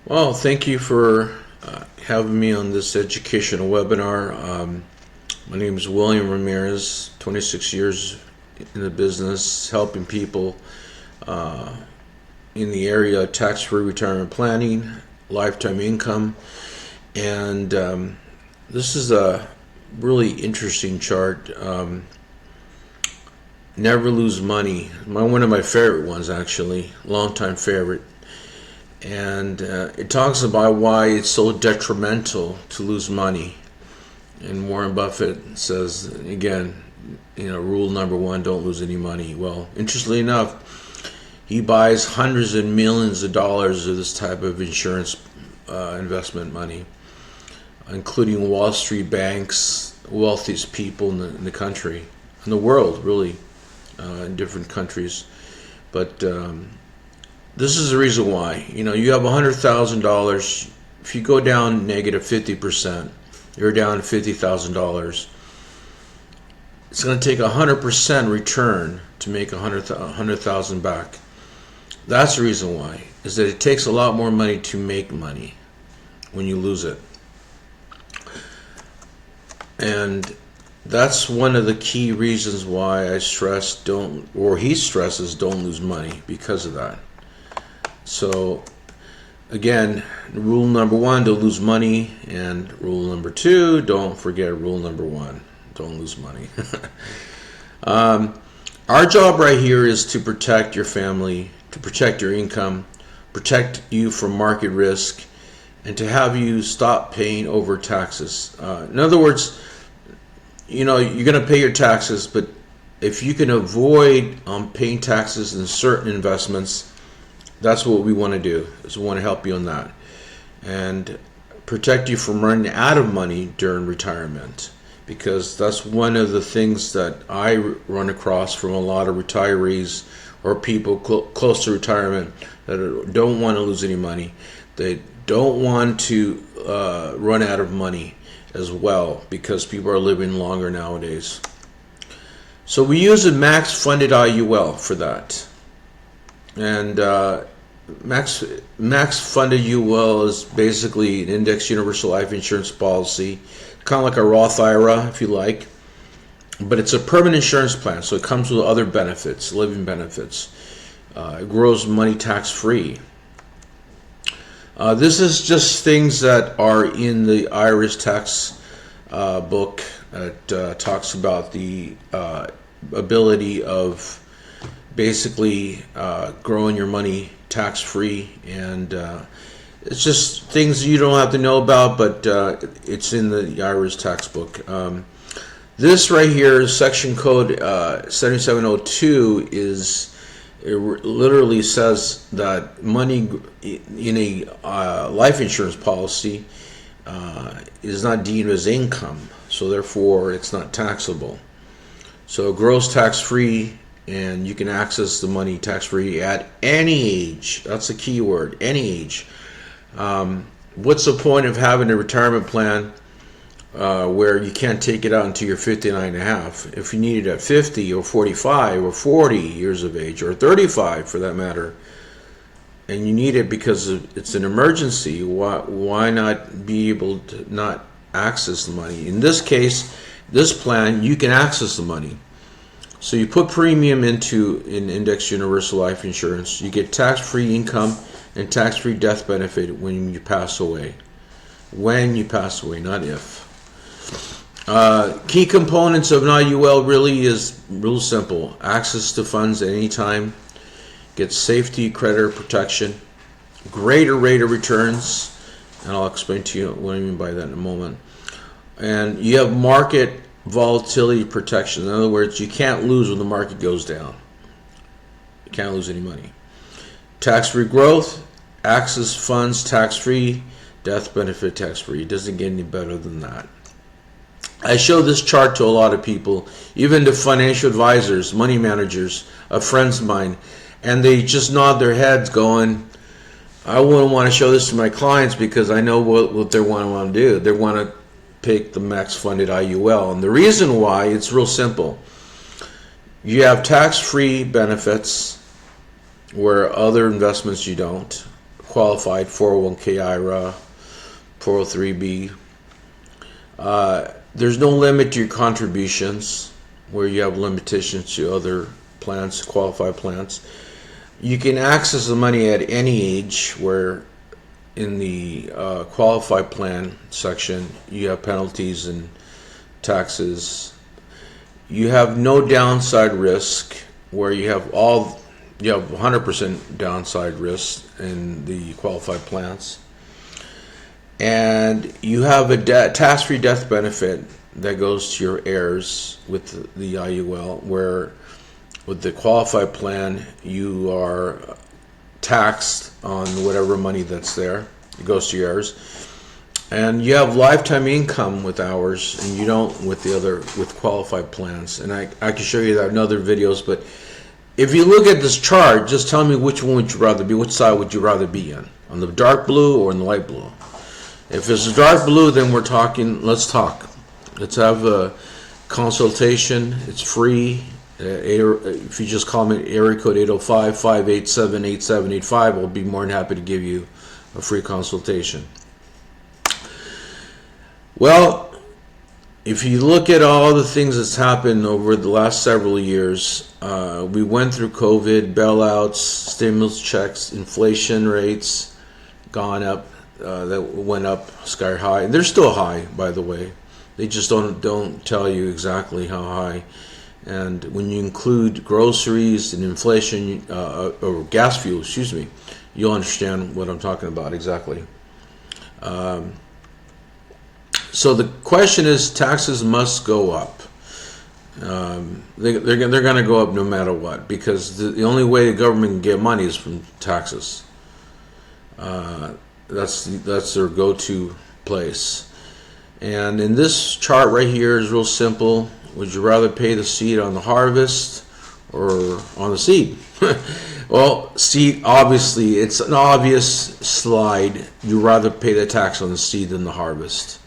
Well, thank you for having me on this educational webinar. My name is William Ramirez, 26 years in the business, helping people in the area of tax-free retirement planning, lifetime income, and this is a really interesting chart. Never lose money. One of my favorite ones, actually, longtime favorite. And it talks about why it's so detrimental to lose money. And Warren Buffett says, again, rule number one, don't lose any money. Well, interestingly enough, he buys hundreds and millions of dollars of this type of insurance investment money, including Wall Street banks, wealthiest people in the country, in the world, really, in different countries. But this is the reason why. You have $100,000. If you go down negative 50%, you're down $50,000. It's going to take 100% return to make 100,000 back. That's the reason why. Is that it takes a lot more money to make money when you lose it. And that's one of the key reasons why I stress he stresses don't lose money, because of that. So again, rule number one, don't lose money, and rule number two, don't forget rule number one, don't lose money. Our job right here is to protect your family, to protect your income, protect you from market risk, and to have you stop paying over taxes. In other words, you're going to pay your taxes, but if you can avoid paying taxes in certain investments, that's what we want to do, is we want to help you on that and protect you from running out of money during retirement, because that's one of the things that I run across from a lot of retirees or people close to retirement that don't want to lose any money. They don't want to run out of money as well, because people are living longer nowadays. So we use a max funded IUL for that. And max funded UL is basically an index universal life insurance policy, kind of like a Roth IRA, if you like, but it's a permanent insurance plan, so it comes with other benefits, living benefits. It grows money tax free. This is just things that are in the IRS tax book that talks about the ability of basically growing your money tax free, and it's just things you don't have to know about, but it's in the IRS tax book. This right here, section code 7702, literally says that money in a life insurance policy is not deemed as income, so therefore it's not taxable. So it grows tax free, and you can access the money tax-free at any age. That's the key word, any age. What's the point of having a retirement plan where you can't take it out until you're 59 and a half? If you need it at 50 or 45 or 40 years of age, or 35 for that matter, and you need it because it's an emergency, why not be able to not access the money? In this case, this plan, you can access the money. So you put premium into an index universal life insurance. You get tax-free income and tax-free death benefit when you pass away. When you pass away, not if. Key components of an IUL really is real simple. Access to funds at any time. Get safety, creditor protection. Greater rate of returns. And I'll explain to you what I mean by that in a moment. And you have market volatility protection. In other words, you can't lose when the market goes down. You can't lose any money. Tax-free growth, access funds tax-free, death benefit tax-free. It doesn't get any better than that. I show this chart to a lot of people, even to financial advisors, money managers, friends of mine, and they just nod their heads going, I wouldn't want to show this to my clients because I know what they want to do. They want to pick the max funded IUL. And the reason why, it's real simple. You have tax-free benefits where other investments you don't. qualified 401k IRA, 403b. There's no limit to your contributions, where you have limitations to other plans, qualified plans. You can access the money at any age, where in the qualified plan section you have penalties and taxes. You have no downside risk, where you have 100% downside risk in the qualified plans. And you have a tax-free death benefit that goes to your heirs with the IUL, where with the qualified plan you are taxed on whatever money that's there. It goes to your heirs. And you have lifetime income with ours, and you don't with qualified plans. And I can show you that in other videos, but if you look at this chart, just tell me which one would you rather be, which side would you rather be on the dark blue or in the light blue? If it's the dark blue, then we're talking, let's talk. Let's have a consultation. It's free. If you just call me area code 805-587-8785, I'll be more than happy to give you a free consultation. Well, if you look at all the things that's happened over the last several years, we went through COVID, bailouts, stimulus checks, inflation rates gone up, that went up sky high. They're still high, by the way. They just don't tell you exactly how high. And when you include groceries and inflation, or gas fuel, excuse me, you'll understand what I'm talking about exactly. So the question is, taxes must go up. They're going to go up no matter what, because the only way the government can get money is from taxes. That's their go-to place. And in this chart right here is real simple. Would you rather pay the seed on the harvest or on the seed? Well, seed, obviously, it's an obvious slide. You'd rather pay the tax on the seed than the harvest.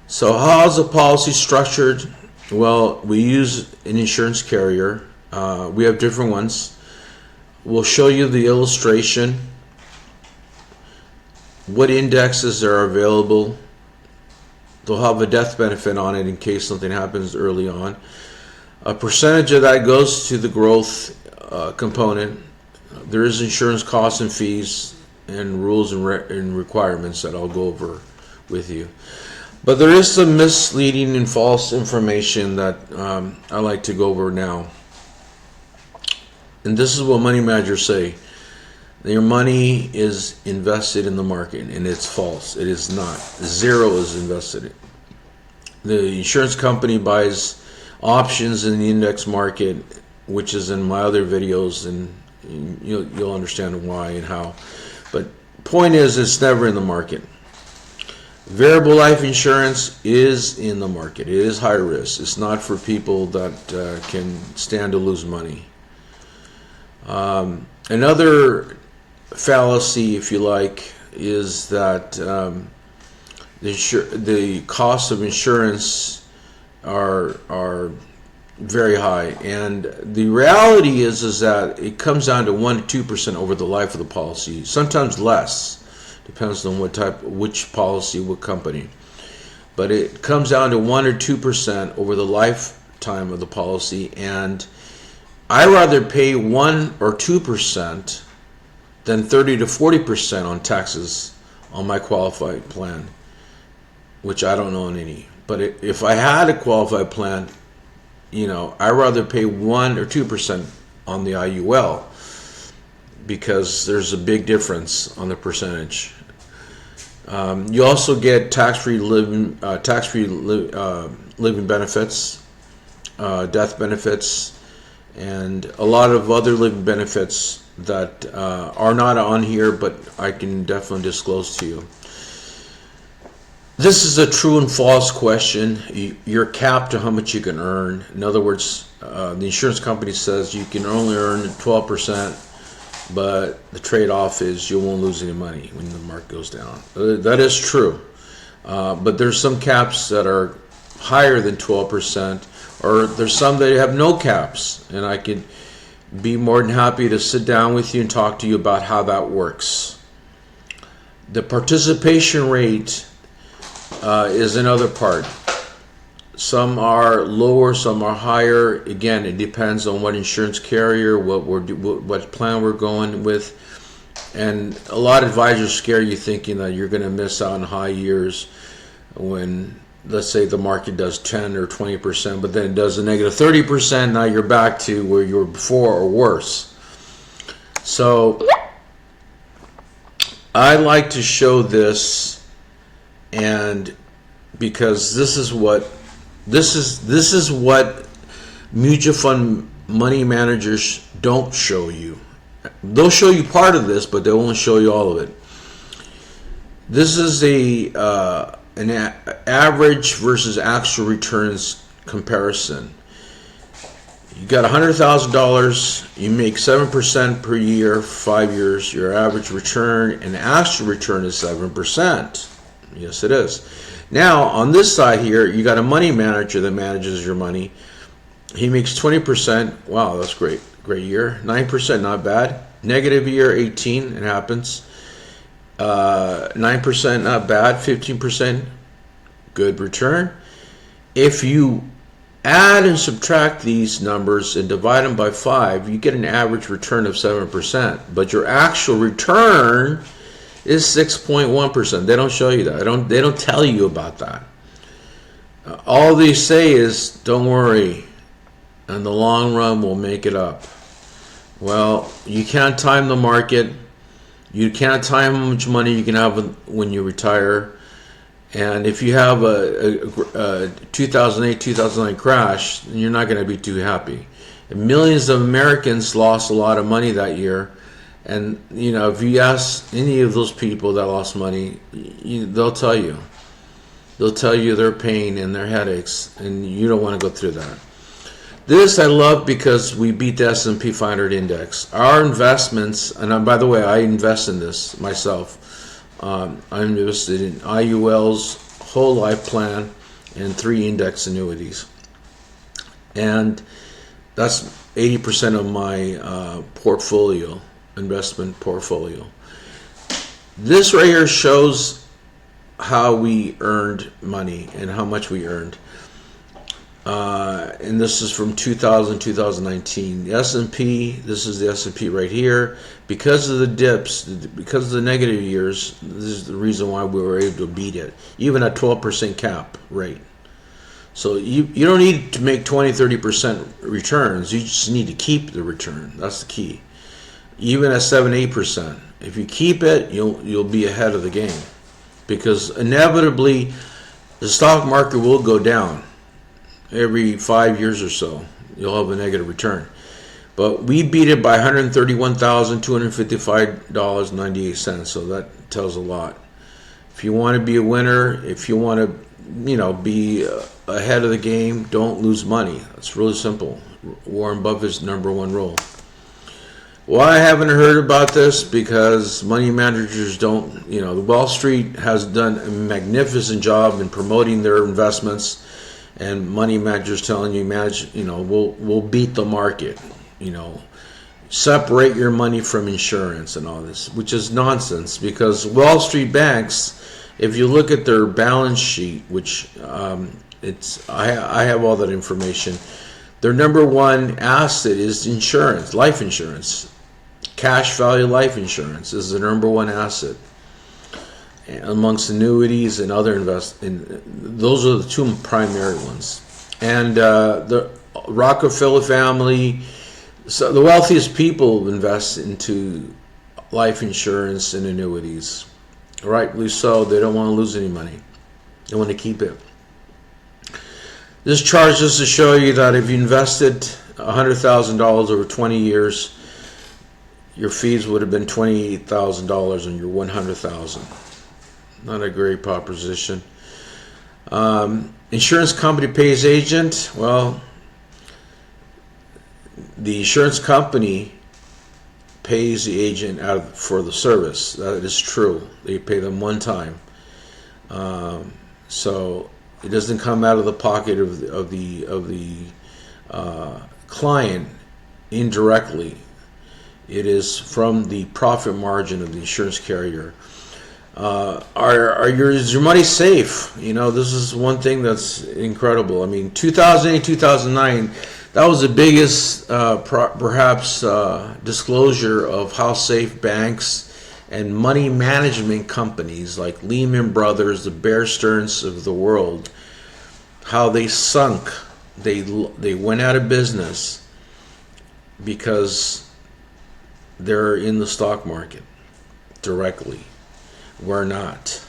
So how's the policy structured? Well, we use an insurance carrier. We have different ones. We'll show you the illustration, what indexes are available. They'll have a death benefit on it in case something happens early on. A percentage of that goes to the growth component. There is insurance costs and fees and rules and requirements that I'll go over with you. But there is some misleading and false information that I like to go over now. And this is what money managers say. Your money is invested in the market, and it's false. It is not. Zero is invested. The insurance company buys options in the index market, which is in my other videos, and you'll understand why and how. But point is, it's never in the market. Variable life insurance is in the market. It is high risk. It's not for people that can stand to lose money. Another fallacy, if you like, is that the costs of insurance are very high, and the reality is that it comes down to 1 to 2% over the life of the policy, sometimes less, depends on which policy, what company, but it comes down to 1 or 2% over the lifetime of the policy. And I rather pay 1 or 2% than 30 to 40% on taxes on my qualified plan, which I don't own any. But if I had a qualified plan, I rather pay 1 or 2% on the IUL, because there's a big difference on the percentage. You also get tax-free living benefits, death benefits, and a lot of other living benefits that are not on here, but I can definitely disclose to you. This is a true and false question. You're capped to how much you can earn. In other words, the insurance company says you can only earn 12%, but the trade-off is you won't lose any money when the market goes down. That is true. But there's some caps that are higher than 12%, or there's some that have no caps, and I could be more than happy to sit down with you and talk to you about how that works. The participation rate is another part. Some are lower, some are higher. Again, it depends on what insurance carrier, what plan we're going with. And a lot of advisors scare you thinking that you're going to miss out on high years when, let's say, the market does 10 or 20%, but then it does a negative 30%. Now you're back to where you were before or worse. So I like to show this, and because this is what mutual fund money managers don't show you. They'll show you part of this, but they won't show you all of it. This is an average versus actual returns comparison. You got $100,000, you make 7% per year, 5 years. Your average return and actual return is 7%. Yes, it is. Now, on this side here, you got a money manager that manages your money. He makes 20%. Wow, that's great. Great year. 9%, not bad. Negative year, 18, it happens. 9%, not bad. 15%, good return. If you add and subtract these numbers and divide them by 5, you get an average return of 7%. But your actual return is 6.1%. They don't show you that. They don't tell you about that. All they say is, don't worry, in the long run we'll make it up. Well, you can't time the market. You can't time how much money you can have when you retire. And if you have a 2008, 2009 crash, you're not going to be too happy. And millions of Americans lost a lot of money that year. And, you know, if you ask any of those people that lost money, they'll tell you. They'll tell you their pain and their headaches, and you don't want to go through that. This I love because we beat the S&P 500 index. Our investments, and by the way, I invest in this myself. I'm invested in IUL's whole life plan and 3 index annuities. And that's 80% of my portfolio, investment portfolio. This right here shows how we earned money and how much we earned. And this is from 2019. The S&P, this is the S&P right here. Because of the dips, because of the negative years, this is the reason why we were able to beat it, even at 12% cap rate. So you don't need to make 20-30% returns. You just need to keep the return. That's the key. Even at 7-8%, if you keep it, you'll be ahead of the game, because inevitably the stock market will go down. Every 5 years or so, you'll have a negative return. But we beat it by $131,255.98. So that tells a lot. If you want to be a winner, if you want to, be ahead of the game, don't lose money. It's really simple. Warren Buffett's #1 rule. Well, I haven't heard about this because money managers don't. The Wall Street has done a magnificent job in promoting their investments. And money managers telling you, we'll beat the market. Separate your money from insurance and all this, which is nonsense, because Wall Street banks, if you look at their balance sheet, which I have all that information, their #1 asset is insurance, life insurance. Cash value life insurance is the #1 asset amongst annuities and other those are the 2 primary ones. And the Rockefeller family, so the wealthiest people invest into life insurance and annuities. Rightly so. They don't want to lose any money. They want to keep it. This chart is just to show you that if you invested $100,000 over 20 years, your fees would have been $28,000 on your $100,000. Not a great proposition. Insurance company pays agent. Well, the insurance company pays the agent for the service. That is true. They pay them one time. So it doesn't come out of the pocket of the client indirectly. It is from the profit margin of the insurance carrier. Is your money safe? You know, this is one thing that's incredible. I mean, 2008, 2009, that was the biggest, perhaps, disclosure of how safe banks and money management companies like Lehman Brothers, the Bear Stearns of the world, how they sunk. They went out of business because they're in the stock market directly. We're not.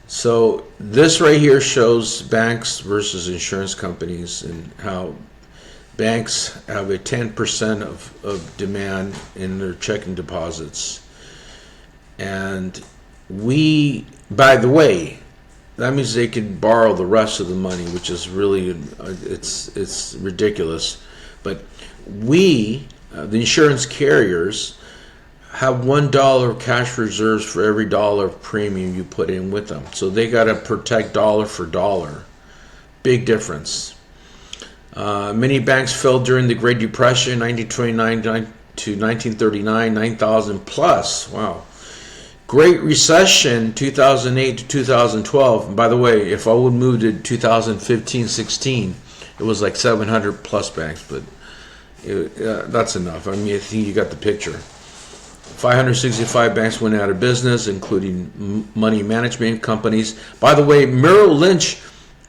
So this right here shows banks versus insurance companies and how banks have a 10% of demand in their checking deposits. And by the way, that means they can borrow the rest of the money, which is really, it's ridiculous. But the insurance carriers, have $1 cash reserves for every dollar of premium you put in with them. So they got to protect dollar for dollar. Big difference. Many banks failed during the Great Depression, 1929 to 1939, 9,000 plus. Wow. Great Recession, 2008 to 2012. And by the way, if I would move to 2015-16, it was like 700 plus banks, but that's enough. I mean, I think you got the picture. 565 banks went out of business, including money management companies. By the way, Merrill Lynch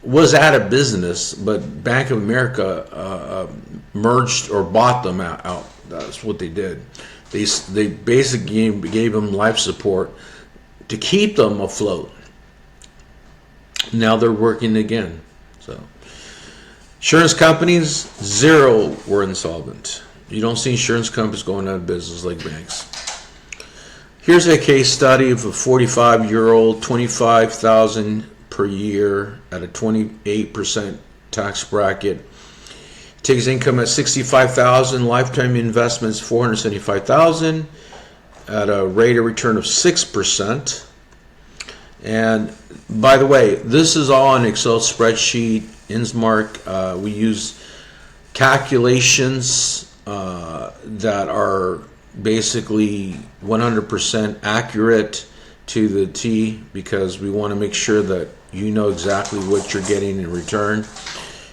was out of business, but Bank of America merged or bought them out. That's what they did. They basically gave them life support to keep them afloat. Now they're working again. So, insurance companies, 0 were insolvent. You don't see insurance companies going out of business like banks. Here's a case study of a 45-year-old, $25,000 per year at a 28% tax bracket. Takes income at $65,000, lifetime investments $475,000 at a rate of return of 6%. And by the way, this is all an Excel spreadsheet, InsMark. We use calculations that are basically 100% accurate to the T, because we want to make sure that you know exactly what you're getting in return.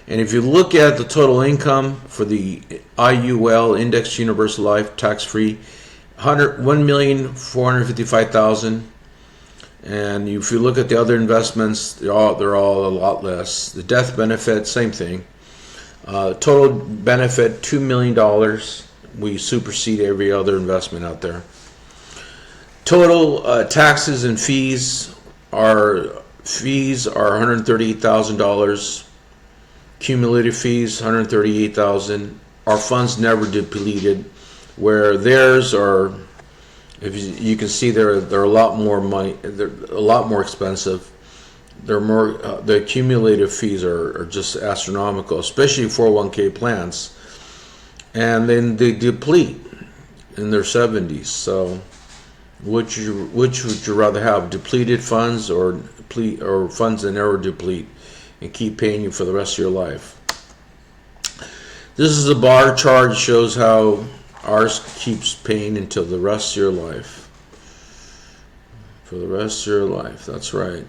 And if you look at the total income for the IUL, Indexed Universal Life, tax-free, $1,455,000. And if you look at the other investments, they're all a lot less. The death benefit, same thing. Total benefit, $2 million. We supersede every other investment out there. Total taxes and fees are $138,000. Cumulative fees, $138,000. Our funds never depleted, where theirs are, if you can see, they're a lot more money. They're a lot more expensive. They're more. The cumulative fees are just astronomical, especially 401k plans, and then they deplete in their 70s. So, which would you rather have, depleted funds or funds that never deplete and keep paying you for the rest of your life? This is a bar chart. It shows how ours keeps paying until the rest of your life. For the rest of your life, that's right.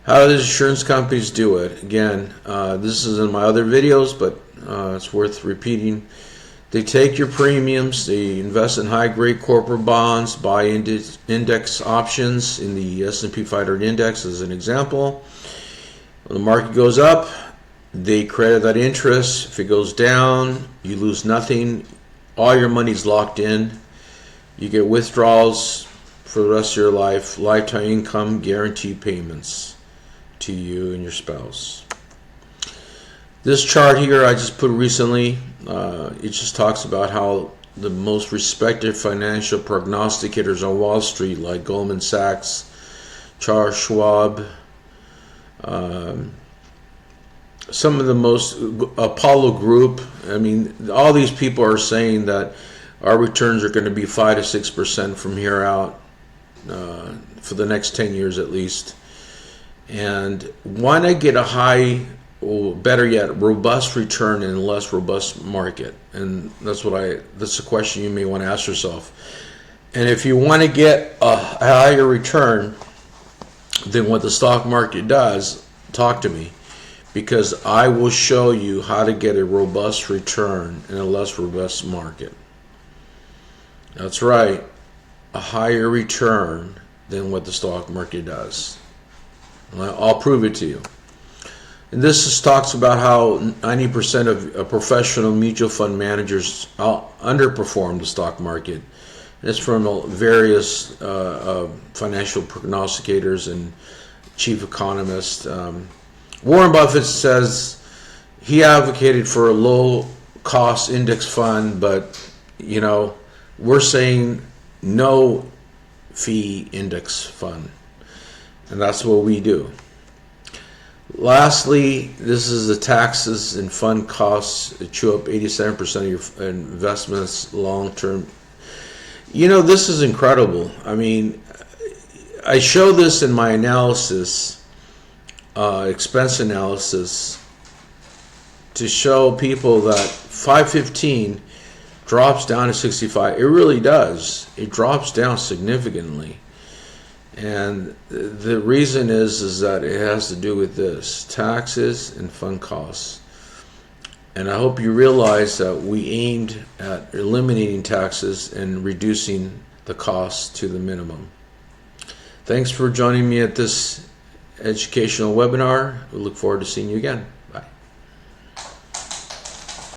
How do insurance companies do it? Again, this is in my other videos, but it's worth repeating. They take your premiums, they invest in high-grade corporate bonds, buy index options in the S&P 500 index as an example. When the market goes up, they credit that interest. If it goes down, you lose nothing. All your money's locked in. You get withdrawals for the rest of your life, lifetime income, guaranteed payments to you and your spouse. This chart here I just put recently. It just talks about how the most respected financial prognosticators on Wall Street, like Goldman Sachs, Charles Schwab, some of the most, Apollo Group, I mean, all these people are saying that our returns are going to be 5 to 6% from here out for the next 10 years at least. And why not get a high, or better yet, robust return in a less robust market? And that's the question you may want to ask yourself. And if you want to get a higher return than what the stock market does, talk to me, because I will show you how to get a robust return in a less robust market. That's right, a higher return than what the stock market does. And I'll prove it to you. And this just talks about how 90% of professional mutual fund managers underperform the stock market. And it's from various financial prognosticators and chief economists. Warren Buffett says he advocated for a low-cost index fund, but we're saying no fee index fund, and that's what we do. Lastly, this is the taxes and fund costs that chew up 87% of your investments long term. This is incredible. I mean, I show this in my analysis, expense analysis, to show people that 515 drops down to 65. It really does. It drops down significantly. And the reason is that it has to do with this, taxes and fund costs. And I hope you realize that we aimed at eliminating taxes and reducing the costs to the minimum. Thanks for joining me at this educational webinar. We look forward to seeing you again.